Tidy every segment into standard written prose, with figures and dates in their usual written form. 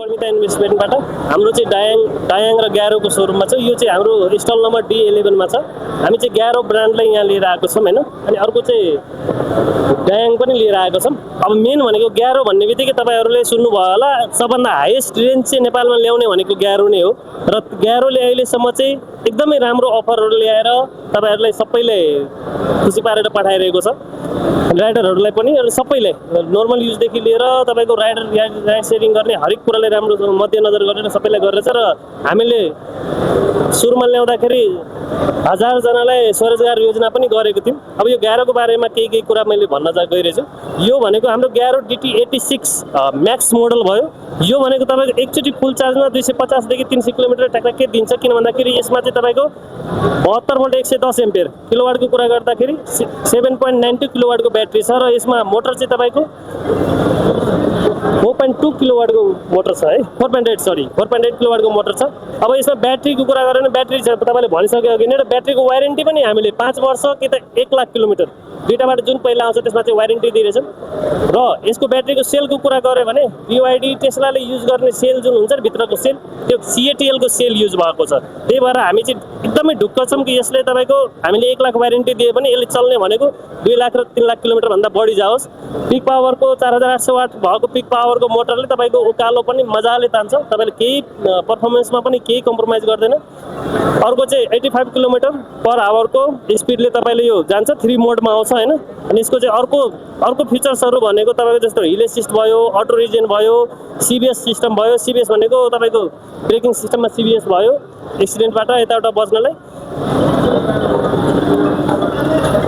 पर्मिता इन्भेस्टमेन्टबाट हाम्रो चाहिँ डायाङ र ग्यारोको सोरुममा छ। यो चाहिँ हाम्रो स्टल नम्बर D11 मा छ। हामी चाहिँ ग्यारो ब्रान्डलाई यहाँ लिएर आएको छौँ हैन। अनि अर्को चाहिँ डायाङ पनि लिएर आएको छौँ। अब मेन भनेको ग्यारो भन्ने बित्तिकै तपाईहरुले सुन्नुभयो होला, सबभन्दा हाईएस्ट रेन्ज चाहिँ नेपालमा ल्याउने भनेको ग्यारो नै हो। र ग्यारोले अहिलेसम्म चाहिँ एकदमै राम्रो अफरहरु ल्याएर तपाईहरुलाई सबैले खुसी पारेर पठाइरहेको छ। राइडरहरुलाई पनि अनि सबैलाई नर्मल युजदेखि लिएर तपाईको राइड सेयरिङ गर्ने हरेक कुरालाई राम्रो मध्यनजर गरेर सबैलाई गरेछ। र हामीले सुरुमा ल्याउँदाखेरि 1000 जनालाई स्वरोजगार योजना पनि गरेको थियौं। अब यो ग्यारोको बारेमा केही कुरा मैले भन्न गइरहेछु। यो भनेको हाम्रो ग्यारो DT86 म्याक्स मोडल भयो। यो भनेको तपाईको एकचोटी फुल चार्जमा 250 देखि 300 किलोमिटर ट्याक्कै दिन्छ। किन भन्दाखेरि यसमा चाहिँ तपाईको 72 भोल्ट 110 एम्पियर किलोवाटको कुरा गर्दाखेरि 7.92 किलोवाटको ब्याट्री छ। र यसमा मोटर चाहिँ तपाईको 4.2 किलोवाटको मोटर छ है। 4.8 किलोवाटको मोटर छ। अब यसमा ब्याट्रीको कुरा गरेर ब्याट्री छ तपाईले भनिसके अघि नै, र ब्याट्रीको वारेन्टी पनि हामीले 5 वर्ष कि त 1 लाख किलोमिटर दुईटाबाट जुन पहिला आउँछ त्यसमा चाहिँ वारेन्टी दिइरहेछौँ। र यसको ब्याट्रीको सेलको कुरा गरे भने BYD टेस्लाले युज गर्ने सेल जुन हुन्छ नि भित्रको सेल, त्यो CATL को सेल युज भएको छ। त्यही भएर हामी चाहिँ एकदमै ढुक्क छौँ कि यसले तपाईको हामीले 1 लाख वारेन्टी दिए पनि यसले चल्ने भनेको 2 लाख र 3 लाख किलोमिटर भन्दा बढी जाओस्। पिक पावरको 4800 वाट भएको पिक पावरको मोटरले तपाईको उकालो पनि मजाले तान्छ। तपाईले केही परफर्मेन्समा पनि केही कम्प्रोमाइज गर्दैन। अर्को चाहिँ 85 किलोमिटर पर आवरको स्पिडले तपाईले यो जान्छ। 3 मोडमा आउँछ हैन। अनि यसको चाहिँ अर्को फिचर्सहरु भनेको तपाईको जस्तो हिल एसिस्ट भयो, अटो रिजेन भयो, CBS सिस्टम भयो। CBS भनेको तपाईको ब्रेकिङ सिस्टममा CBS भयो एक्सिडेन्टबाट यताउता बच्नलाई।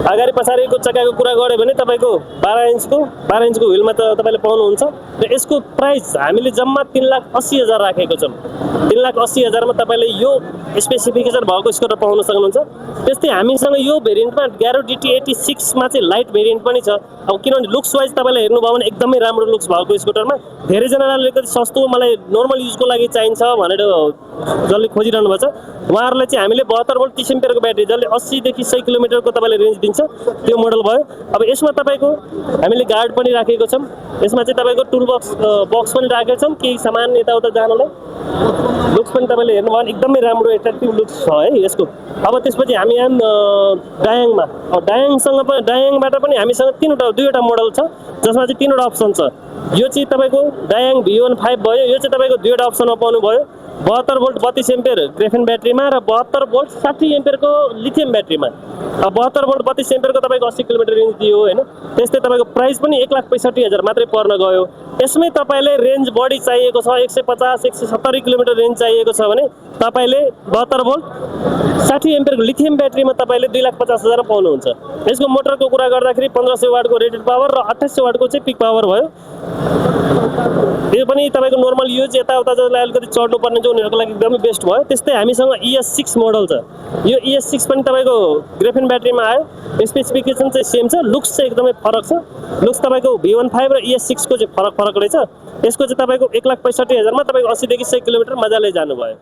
अगाडि पछाडिको चक्काको कुरा गरे भने तपाईको 12 इन्चको व्हीलमा त तपाईले पाउनुहुन्छ। र यसको प्राइस हामीले जम्मा 3,80,000 राखेको छौं। 3,80,000 मा तपाईले यो स्पेसिफिकेसन भएको स्कुटर पाउन सक्नुहुन्छ। त्यस्तै हामीसँग यो भेरिएन्टमा ग्यारो DT86 मा चाहिँ लाइट भेरिएन्ट पनि छ। अब किनभने लुक्स वाइज तपाईले हेर्नुभयो भने एकदमै राम्रो लुक्स भएको स्कुटरमा धेरै जनाले अलिकति सस्तो मलाई नर्मल युजको लागि चाहिन्छ भनेर जसले खोजिरहनु भएको छ उहाँहरुलाई चाहिँ हामीले 72 भोल्ट 30 एम्पियरको ब्याट्री जसले 80 देखि 100 किलोमिटरको तपाईले रेन्ज दिन्छ त्यो मोडल भयो। अब यसमा तपाईको हामीले गार्ड पनि राखेको छौं। यसमा चाहिँ तपाईको टुल बक्स पनि राखेको छौं केही सामान यताउता जानलाई। लुक्स पनि तपाईले हेर्नुभयो भने एकदमै राम्रो एट्र्याक्टिभ लुक्स छ है यसको। अब त्यसपछि हामी आम डायाङमा। अब डायाङबाट पनि हामीसँग दुईवटा मोडल छ जसमा चाहिँ तीनवटा अप्सन छ। यो चाहिँ तपाईको डायाङ V15 भयो। यो चाहिँ तपाईको दुईवटा अप्सनमा पाउनु भयो। 72 भोल्ट 32 एम्पियर ग्राफेन ब्याट्रीमा र 72 भोल्ट 60 एम्पियरको लिथियम ब्याट्रीमा। अब 72 भोल्ट 32 एम्पियरको तपाईको 80 किलोमिटर रेन्ज दियो हैन। त्यस्तै तपाईको प्राइस पनि 1,65,000 मात्रै पर्न गयो। यसमै तपाईले रेन्ज बढी चाहिएको छ 150 170 किलोमिटर रेन्ज चाहिएको छ भने तपाईले 72 भोल्ट 60 एम्पियरको लिथियम ब्याट्रीमा तपाईले 2,50,000 पाउनुहुन्छ। यसको मोटरको कुरा गर्दाखेरि 1500 वाटको रेटेड पावर र 2800 वाटको चाहिँ पिक पावर भयो। यो पनि तपाईको नर्मल युज यताउता जसलाई अलिकति चढ्नु पर्ने जो उनीहरुको लागि एकदमै बेस्ट भयो। त्यस्तै हामीसँग ES6 मोडल छ। यो ES6 पनि तपाईको ग्राफेन ब्याट्रीमा आयो। स्पेसिफिकेसन चाहिँ सेम छ। लुक्स चाहिँ एकदमै फरक छ। लुक्स तपाईको V15 र ES6 को चाहिँ फरक रहेछ। यसको चाहिँ तपाईको 1,65,000 मा तपाईको 80 देखि 100 किलोमिटर मजाले जानुभयो।